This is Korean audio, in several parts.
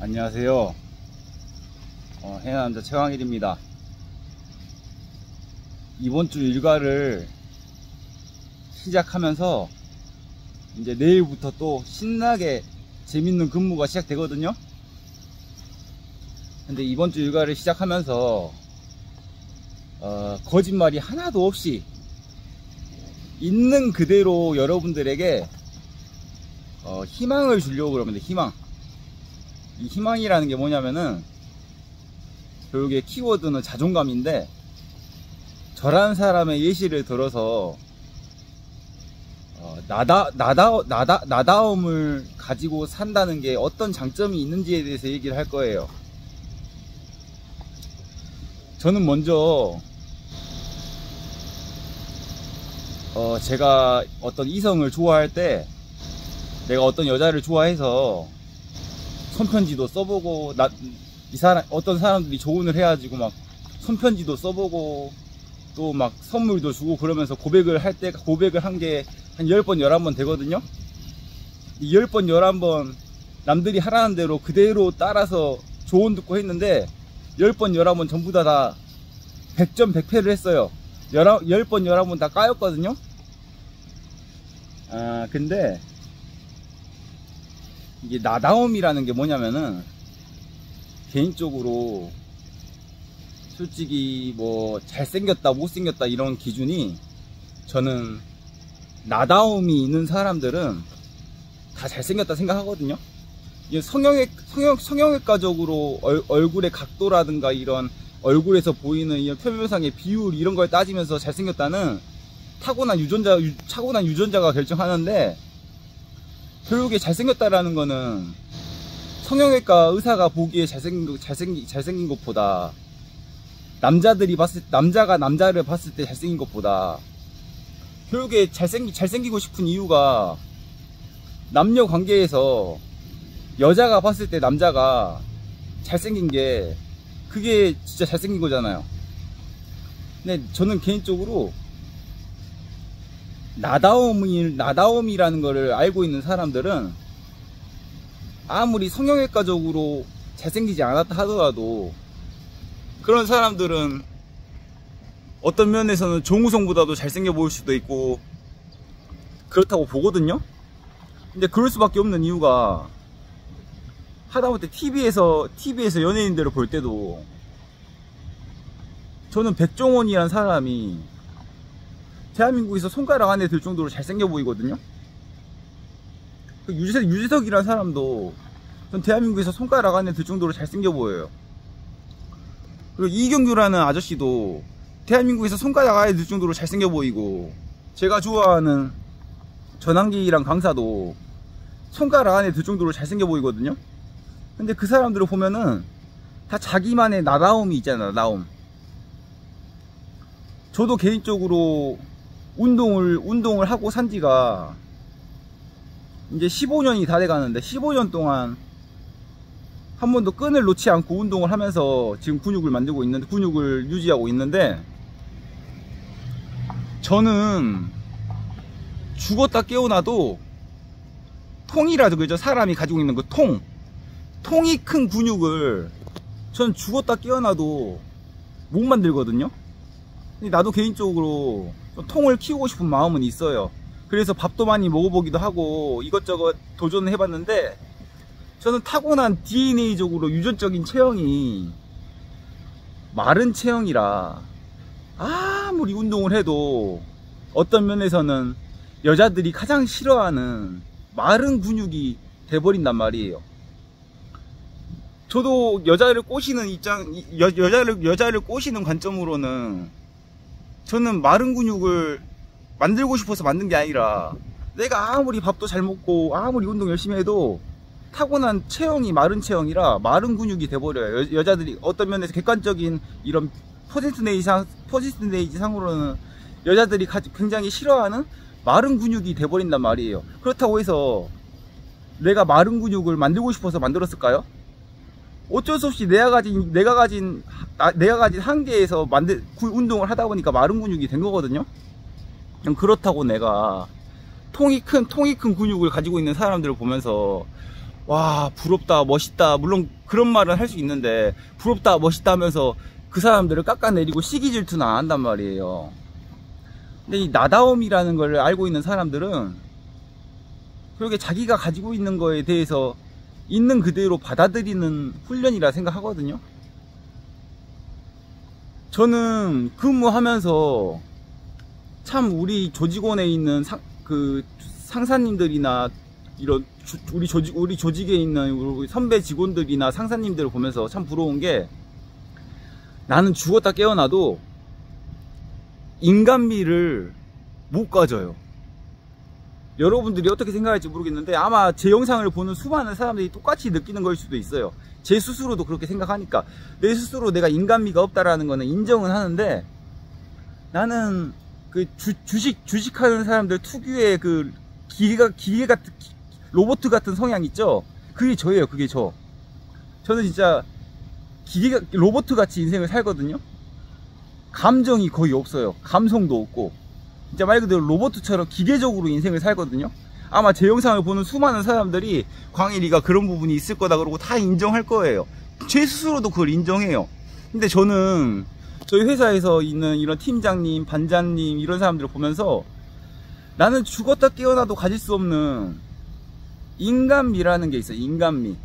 안녕하세요. 해남자 최광일입니다. 이번 주 일과를 시작하면서 이제 내일부터 또 신나게 재밌는 근무가 시작되거든요. 근데 이번 주 일과를 시작하면서 거짓말이 하나도 없이 있는 그대로 여러분들에게 희망을 주려고 그러는데, 이 희망이라는 게 뭐냐면은 결국에 키워드는 자존감인데, 저라는 사람의 예시를 들어서 나다움을 가지고 산다는 게 어떤 장점이 있는지에 대해서 얘기를 할 거예요. 저는 먼저 제가 어떤 이성을 좋아할 때, 내가 어떤 여자를 좋아해서 손편지도 써보고, 어떤 사람들이 조언을 해가지고 막 손편지도 써보고 또 막 선물도 주고 그러면서 고백을 한 게 한 10번 11번 되거든요. 이 10번 11번 남들이 하라는 대로 그대로 따라서 조언 듣고 했는데 10번 11번 전부 다 100점 100패를 했어요. 10번 11번 다 까였거든요. 근데 이게 나다움이라는 게 뭐냐면은, 개인적으로 솔직히 뭐 잘생겼다 못생겼다 이런 기준이, 저는 나다움이 있는 사람들은 다 잘생겼다 생각하거든요. 성형외과적으로 얼굴의 각도라든가 이런 얼굴에서 보이는 이런 표면상의 비율 이런 걸 따지면서 잘생겼다는 타고난 유전자가 결정하는데, 결국에 잘생겼다라는 거는 성형외과 의사가 보기에 잘생긴 것보다, 남자가 남자를 봤을 때 잘생긴 것보다, 결국에 잘생기고 싶은 이유가, 남녀 관계에서 여자가 봤을 때 남자가 잘생긴 게, 그게 진짜 잘생긴 거잖아요. 근데 저는 개인적으로 나다움이라는 거를 알고 있는 사람들은 아무리 성형외과적으로 잘생기지 않았다 하더라도, 그런 사람들은 어떤 면에서는 정우성보다도 잘생겨 보일 수도 있고 그렇다고 보거든요. 근데 그럴 수밖에 없는 이유가, 하다못해 TV에서 연예인들을 볼 때도, 저는 백종원이란 사람이 대한민국에서 손가락 안에 들 정도로 잘생겨 보이거든요. 유재석이란 사람도 전 대한민국에서 손가락 안에 들 정도로 잘생겨 보여요. 그리고 이경규라는 아저씨도 대한민국에서 손가락 안에 들 정도로 잘생겨 보이고, 제가 좋아하는 전환기랑 강사도 손가락 안에 들 정도로 잘생겨 보이거든요. 근데 그 사람들을 보면은 다 자기만의 나다움이 있잖아요. 나다움. 저도 개인적으로 운동을 하고 산 지가 이제 15년이 다 돼가는데, 15년 동안 한 번도 끈을 놓지 않고 운동을 하면서 지금 근육을 유지하고 있는데, 저는 죽었다 깨어나도 통이라도, 그죠? 사람이 가지고 있는 그 통이 큰 근육을 전 죽었다 깨어나도 못 만들거든요. 나도 개인적으로 통을 키우고 싶은 마음은 있어요. 그래서 밥도 많이 먹어보기도 하고 이것저것 도전을 해봤는데, 저는 타고난 DNA적으로 유전적인 체형이 마른 체형이라 아무리 운동을 해도 어떤 면에서는 여자들이 가장 싫어하는 마른 근육이 돼버린단 말이에요. 저도 여자를 꼬시는 여자를 꼬시는 관점으로는, 저는 마른 근육을 만들고 싶어서 만든 게 아니라, 내가 아무리 밥도 잘 먹고 아무리 운동 열심히 해도 타고난 체형이 마른 체형이라 마른 근육이 돼버려요. 여자들이 어떤 면에서 객관적인 이런 퍼센테이지 상으로는 여자들이 굉장히 싫어하는 마른 근육이 돼버린단 말이에요. 그렇다고 해서 내가 마른 근육을 만들고 싶어서 만들었을까요? 어쩔 수 없이 내가 가진 한계에서 운동을 하다 보니까 마른 근육이 된 거거든요. 그렇다고 내가 통이 큰 근육을 가지고 있는 사람들을 보면서 와, 부럽다, 멋있다, 물론 그런 말은 할 수 있는데, 부럽다, 멋있다 하면서 그 사람들을 깎아내리고 시기 질투는 안 한단 말이에요. 근데 이 나다움이라는 걸 알고 있는 사람들은 그렇게 자기가 가지고 있는 거에 대해서 있는 그대로 받아들이는 훈련이라 생각하거든요. 저는 근무하면서 참 우리 조직원에 있는 상사님들이나 이런 우리 조직에 있는 우리 선배 직원들이나 상사님들을 보면서 참 부러운 게, 나는 죽었다 깨어나도 인간미를 못 가져요. 여러분들이 어떻게 생각할지 모르겠는데 아마 제 영상을 보는 수많은 사람들이 똑같이 느끼는 걸 수도 있어요. 제 스스로도 그렇게 생각하니까. 내 스스로 내가 인간미가 없다라는 거는 인정은 하는데, 나는 그 주식하는 사람들 특유의 그 기계 같은 로봇 같은 성향 있죠? 그게 저예요. 그게 저는 진짜 로봇 같이 인생을 살거든요. 감정이 거의 없어요. 감성도 없고 진짜 말 그대로 로봇처럼 기계적으로 인생을 살거든요. 아마 제 영상을 보는 수많은 사람들이 광일이가 그런 부분이 있을 거다 그러고 다 인정할 거예요. 제 스스로도 그걸 인정해요. 근데 저는 저희 회사에서 있는 이런 팀장님, 반장님 이런 사람들을 보면서 나는 죽었다 깨어나도 가질 수 없는 인간미라는 게 있어요. 인간미.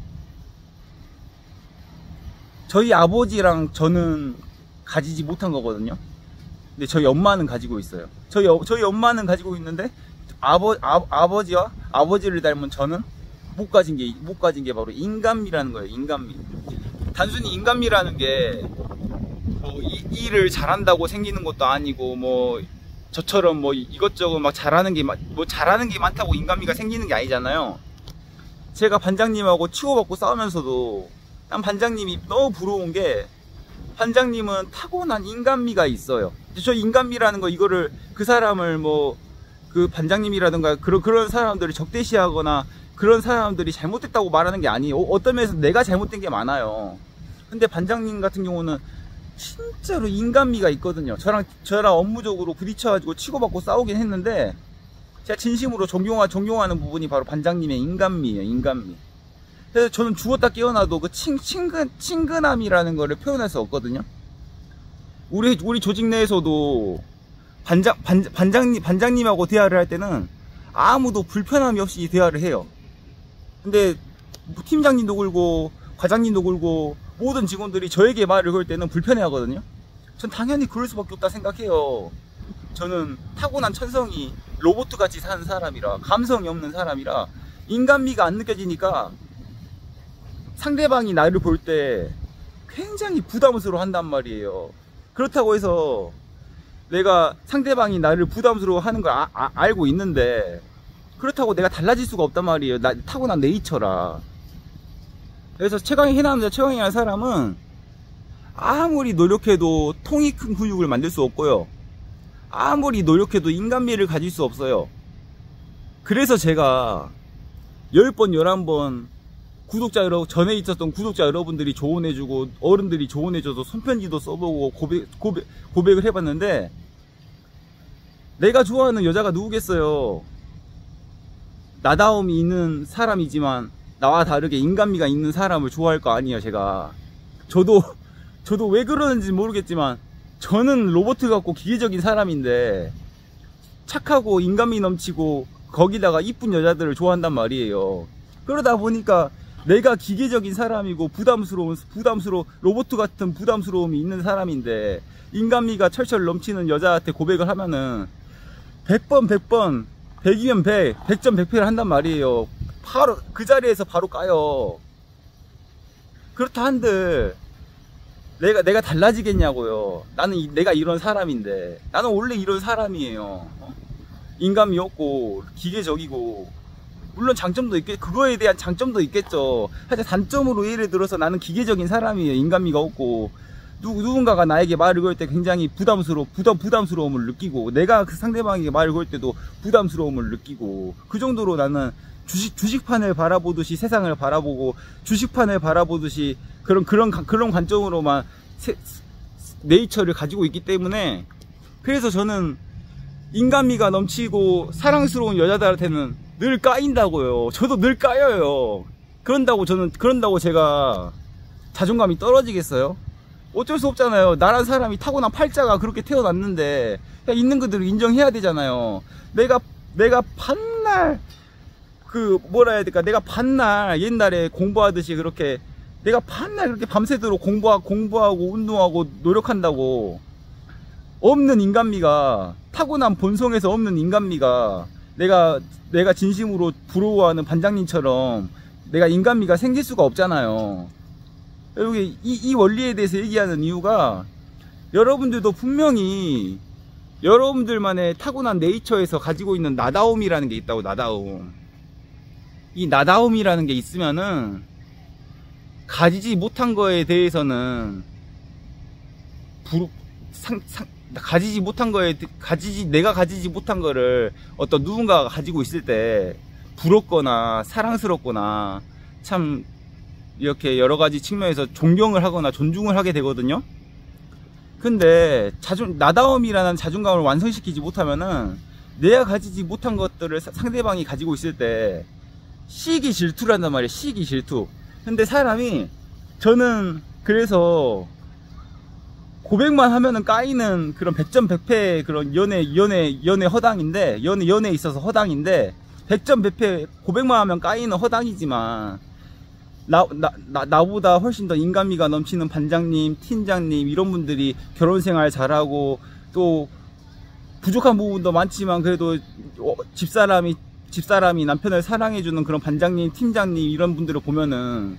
저희 아버지랑 저는 가지지 못한 거거든요. 근데 저희 엄마는 가지고 있어요. 저희 엄마는 가지고 있는데 아버지와 아버지를 닮은 저는 못 가진 게 바로 인간미라는 거예요. 인간미. 단순히 인간미라는 게 뭐 일을 잘한다고 생기는 것도 아니고, 뭐 저처럼 뭐 이것저것 막 잘하는 게 많다고 인간미가 생기는 게 아니잖아요. 제가 반장님하고 치고받고 싸우면서도 난 반장님이 너무 부러운 게, 반장님은 타고난 인간미가 있어요. 저 인간미라는 거, 이거를 그 사람을 뭐 그 반장님이라든가 그런 사람들을 적대시하거나 그런 사람들이 잘못됐다고 말하는 게 아니에요. 어떤 면에서 내가 잘못된 게 많아요. 근데 반장님 같은 경우는 진짜로 인간미가 있거든요. 저랑 업무적으로 부딪혀가지고 치고받고 싸우긴 했는데, 제가 진심으로 존경하는 부분이 바로 반장님의 인간미예요. 인간미. 그래서 저는 죽었다 깨어나도 그 친근함이라는 거를 표현할 수 없거든요. 우리 조직 내에서도 반장님하고 대화를 할 때는 아무도 불편함이 없이 대화를 해요. 근데 팀장님도 그러고 과장님도 그러고 모든 직원들이 저에게 말을 걸 때는 불편해 하거든요. 전 당연히 그럴 수밖에 없다 생각해요. 저는 타고난 천성이 로봇같이 사는 사람이라, 감성이 없는 사람이라 인간미가 안 느껴지니까 상대방이 나를 볼 때 굉장히 부담스러워 한단 말이에요. 그렇다고 해서 내가 상대방이 나를 부담스러워 하는 걸 알고 있는데, 그렇다고 내가 달라질 수가 없단 말이에요. 타고난 네이처라. 그래서 최강이라는 사람은 아무리 노력해도 통이 큰 근육을 만들 수 없고요, 아무리 노력해도 인간미를 가질 수 없어요. 그래서 제가 10번 11번 전에 있었던 구독자 여러분들이 조언해주고 어른들이 조언해줘서 손편지도 써보고 고백을 해봤는데, 내가 좋아하는 여자가 누구겠어요. 나다움이 있는 사람이지만 나와 다르게 인간미가 있는 사람을 좋아할 거 아니에요. 제가 저도 왜 그러는지 모르겠지만 저는 로봇 같고 기계적인 사람인데 착하고 인간미 넘치고 거기다가 이쁜 여자들을 좋아한단 말이에요. 그러다 보니까 내가 기계적인 사람이고 로봇 같은 부담스러움이 있는 사람인데, 인간미가 철철 넘치는 여자한테 고백을 하면은 100번 100이면 100점 100패를 한단 말이에요. 바로 그 자리에서 바로 까요. 그렇다 한들 내가 달라지겠냐고요. 내가 이런 사람인데. 나는 원래 이런 사람이에요. 인간미 없고 기계적이고, 물론 장점도 그거에 대한 장점도 있겠죠. 하여튼 단점으로 예를 들어서 나는 기계적인 사람이에요. 인간미가 없고, 누군가가 나에게 말을 걸 때 굉장히 부담스러움을 느끼고, 내가 그 상대방에게 말을 걸 때도 부담스러움을 느끼고, 그 정도로 나는 주식판을 바라보듯이 세상을 바라보고, 주식판을 바라보듯이 그런 관점으로만 네이처를 가지고 있기 때문에, 그래서 저는 인간미가 넘치고 사랑스러운 여자들한테는 늘 까인다고요. 저도 늘 까여요. 그런다고 제가 자존감이 떨어지겠어요? 어쩔 수 없잖아요. 나란 사람이 타고난 팔자가 그렇게 태어났는데 그냥 있는 그대로 인정해야 되잖아요. 내가 반날 뭐라 해야 될까? 내가 반날 옛날에 공부하듯이 그렇게 내가 반날 그렇게 밤새도록 공부하고 운동하고 노력한다고 없는 인간미가 타고난 본성에서 없는 인간미가 내가 진심으로 부러워하는 반장님처럼 내가 인간미가 생길 수가 없잖아요. 여기 이 원리에 대해서 얘기하는 이유가 여러분들도 분명히 여러분들만의 타고난 네이처에서 가지고 있는 나다움이라는 게 있다고. 나다움. 이 나다움이라는 게 있으면은 가지지 못한 거에 대해서는 내가 가지지 못한 거를 어떤 누군가가 가지고 있을 때 부럽거나 사랑스럽거나 참 이렇게 여러 가지 측면에서 존경을 하거나 존중을 하게 되거든요. 근데 나다움이라는 자존감을 완성시키지 못하면은 내가 가지지 못한 것들을 상대방이 가지고 있을 때 시기 질투란단 말이에요. 시기 질투. 근데 사람이 저는 그래서 고백만 하면은 까이는 그런 100점 100패 그런 연애 허당인데 연애에 있어서 허당인데 100점 100패 고백만 하면 까이는 허당이지만 나보다 훨씬 더 인간미가 넘치는 반장님, 팀장님 이런 분들이 결혼생활 잘하고 또 부족한 부분도 많지만 그래도 집사람이 남편을 사랑해주는 그런 반장님, 팀장님 이런 분들을 보면은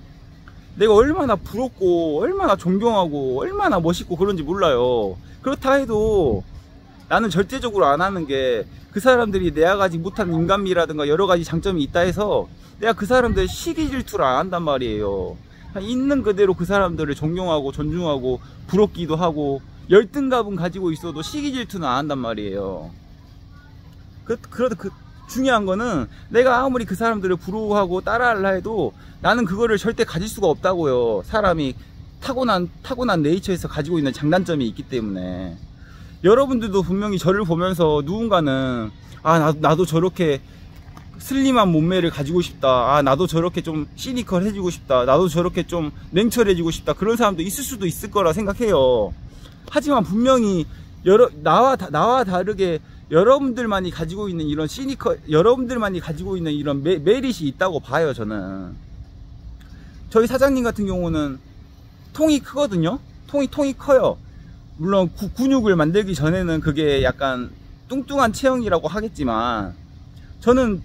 내가 얼마나 부럽고 얼마나 존경하고 얼마나 멋있고 그런지 몰라요. 그렇다 해도 나는 절대적으로 안 하는 게 그 사람들이 내가 가지 못한 인간미라든가 여러 가지 장점이 있다 해서 내가 그 사람들 시기 질투를 안 한단 말이에요. 있는 그대로 그 사람들을 존경하고 존중하고 부럽기도 하고 열등감은 가지고 있어도 시기 질투는 안 한단 말이에요. 그래도 중요한 거는 내가 아무리 그 사람들을 부러워하고 따라하려 해도 나는 그거를 절대 가질 수가 없다고요. 사람이 타고난 네이처에서 가지고 있는 장단점이 있기 때문에. 여러분들도 분명히 저를 보면서 누군가는 나도 저렇게 슬림한 몸매를 가지고 싶다. 나도 저렇게 좀 시니컬해지고 싶다. 나도 저렇게 좀 냉철해지고 싶다. 그런 사람도 있을 수도 있을 거라 생각해요. 하지만 분명히 나와 다르게 여러분들만이 가지고 있는 이런 여러분들만이 가지고 있는 이런 메릿이 있다고 봐요. 저는 저희 사장님 같은 경우는 통이 크거든요. 통이 커요. 물론 근육을 만들기 전에는 그게 약간 뚱뚱한 체형이라고 하겠지만 저는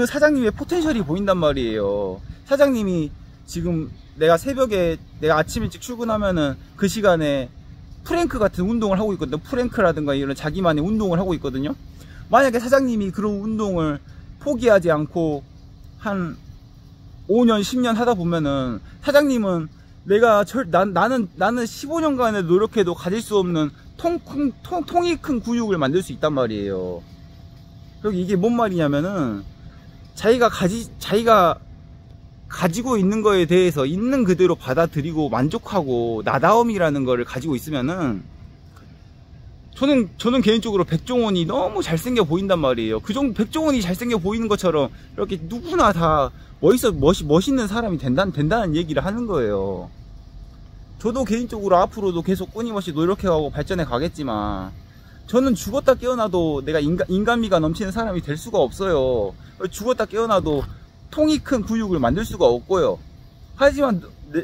사장님의 포텐셜이 보인단 말이에요. 사장님이 지금 내가 아침 일찍 출근하면은 그 시간에 프랭크 같은 운동을 하고 있거든요. 프랭크라든가 이런 자기만의 운동을 하고 있거든요. 만약에 사장님이 그런 운동을 포기하지 않고 한 5년 10년 하다 보면은 사장님은 나는 15년간의 노력해도 가질 수 없는 통이 큰 근육을 만들 수 있단 말이에요. 그리고 이게 뭔 말이냐면은 자기가 가지고 있는 거에 대해서 있는 그대로 받아들이고 만족하고 나다움이라는 거를 가지고 있으면은 저는 개인적으로 백종원이 너무 잘생겨 보인단 말이에요. 백종원이 잘생겨 보이는 것처럼 이렇게 누구나 다 멋있는 사람이 된다는 얘기를 하는 거예요. 저도 개인적으로 앞으로도 계속 끊임없이 노력해가고 발전해 가겠지만 저는 죽었다 깨어나도 내가 인간미가 넘치는 사람이 될 수가 없어요. 죽었다 깨어나도 통이 큰 근육을 만들 수가 없고요. 하지만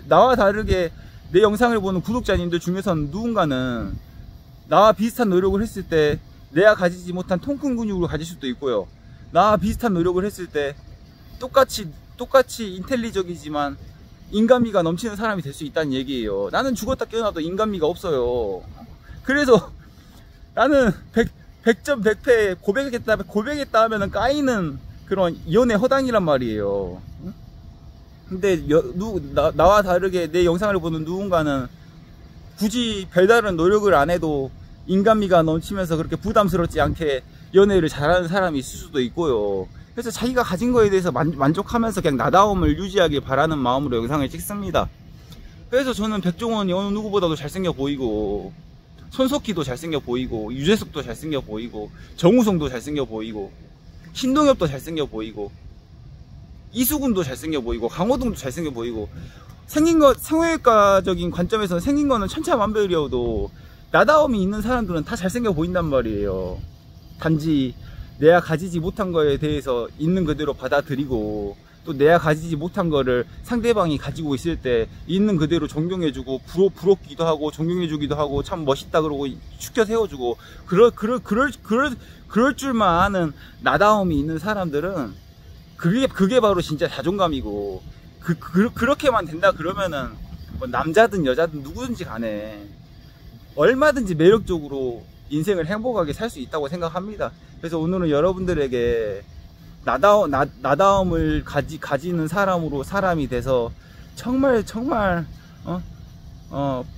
나와 다르게 내 영상을 보는 구독자님들 중에서는 누군가는 나와 비슷한 노력을 했을 때 내가 가지지 못한 통 큰 근육을 가질 수도 있고요. 나와 비슷한 노력을 했을 때 똑같이 인텔리적이지만 인간미가 넘치는 사람이 될 수 있다는 얘기예요. 나는 죽었다 깨어나도 인간미가 없어요. 그래서 나는 100점 100패 고백했다 하면은 까이는 그런 연애 허당이란 말이에요. 근데 나와 다르게 내 영상을 보는 누군가는 굳이 별다른 노력을 안 해도 인간미가 넘치면서 그렇게 부담스럽지 않게 연애를 잘하는 사람이 있을 수도 있고요. 그래서 자기가 가진 거에 대해서 만족하면서 그냥 나다움을 유지하길 바라는 마음으로 영상을 찍습니다. 그래서 저는 백종원이 어느 누구보다도 잘생겨 보이고 손석희도 잘생겨 보이고 유재석도 잘생겨 보이고 정우성도 잘생겨 보이고 신동엽도 잘생겨 보이고 이수근도 잘생겨 보이고 강호동도 잘생겨 보이고 생긴 거 성형외과적인 관점에서 생긴 거는 천차만별이어도 나다움이 있는 사람들은 다 잘생겨 보인단 말이에요. 단지 내가 가지지 못한 거에 대해서 있는 그대로 받아들이고 또 내가 가지지 못한 거를 상대방이 가지고 있을 때 있는 그대로 존경해주고 부럽기도 하고 존경해주기도 하고 참 멋있다 그러고 축켜 세워주고 그럴 줄만 아는 나다움이 있는 사람들은 그게 바로 진짜 자존감이고 그렇게만 된다 그러면은 뭐 남자든 여자든 누구든지 간에 얼마든지 매력적으로 인생을 행복하게 살 수 있다고 생각합니다. 그래서 오늘은 여러분들에게 나다움을 가지는 사람이 돼서 정말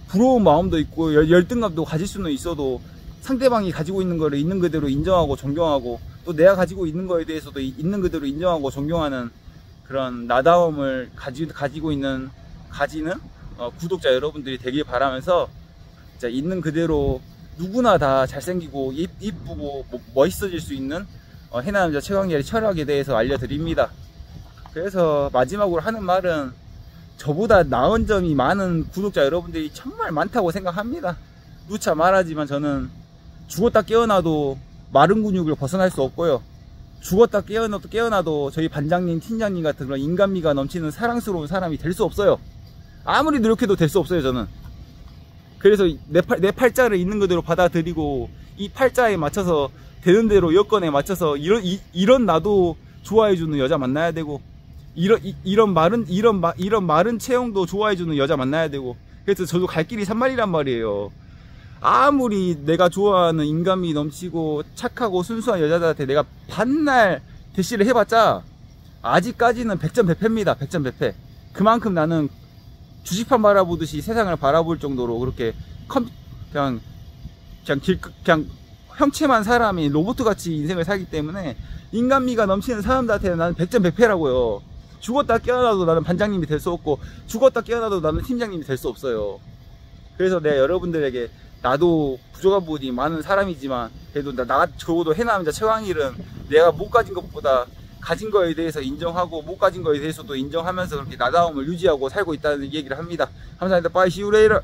부러운 마음도 있고 열등감도 가질 수는 있어도 상대방이 가지고 있는 거를 있는 그대로 인정하고 존경하고 또 내가 가지고 있는 거에 대해서도 있는 그대로 인정하고 존경하는 그런 나다움을 가지는 구독자 여러분들이 되길 바라면서 진짜 있는 그대로 누구나 다 잘생기고 이쁘고 멋있어질 수 있는 해남자 최광렬의 철학에 대해서 알려드립니다. 그래서 마지막으로 하는 말은 저보다 나은 점이 많은 구독자 여러분들이 정말 많다고 생각합니다. 누차 말하지만 저는 죽었다 깨어나도 마른 근육을 벗어날 수 없고요. 죽었다 깨어나도 저희 반장님, 팀장님 같은 그런 인간미가 넘치는 사랑스러운 사람이 될 수 없어요. 아무리 노력해도 될 수 없어요, 저는. 그래서 내 팔자를 있는 그대로 받아들이고 이 팔자에 맞춰서 되는 대로 여건에 맞춰서 이런 나도 좋아해주는 여자 만나야 되고 이런 마른 체형도 좋아해주는 여자 만나야 되고 그래서 저도 갈 길이 산만이란 말이에요. 아무리 내가 좋아하는 인간미 넘치고 착하고 순수한 여자들한테 내가 반날 대시를 해봤자 아직까지는 100점 100패입니다. 그만큼 나는 주식판 바라보듯이 세상을 바라볼 정도로 그렇게 그냥 형체만 사람이 로봇같이 인생을 살기 때문에 인간미가 넘치는 사람들한테는 나는 100점 100패라고요. 죽었다 깨어나도 나는 반장님이 될 수 없고 죽었다 깨어나도 나는 팀장님이 될 수 없어요. 그래서 내가 여러분들에게 나도 부족한 부분이 많은 사람이지만 그래도 적어도 해남자 최광일은 내가 못 가진 것보다 가진 거에 대해서 인정하고 못 가진 거에 대해서도 인정하면서 그렇게 나다움을 유지하고 살고 있다는 얘기를 합니다. 감사합니다. 빠이 시우레이러.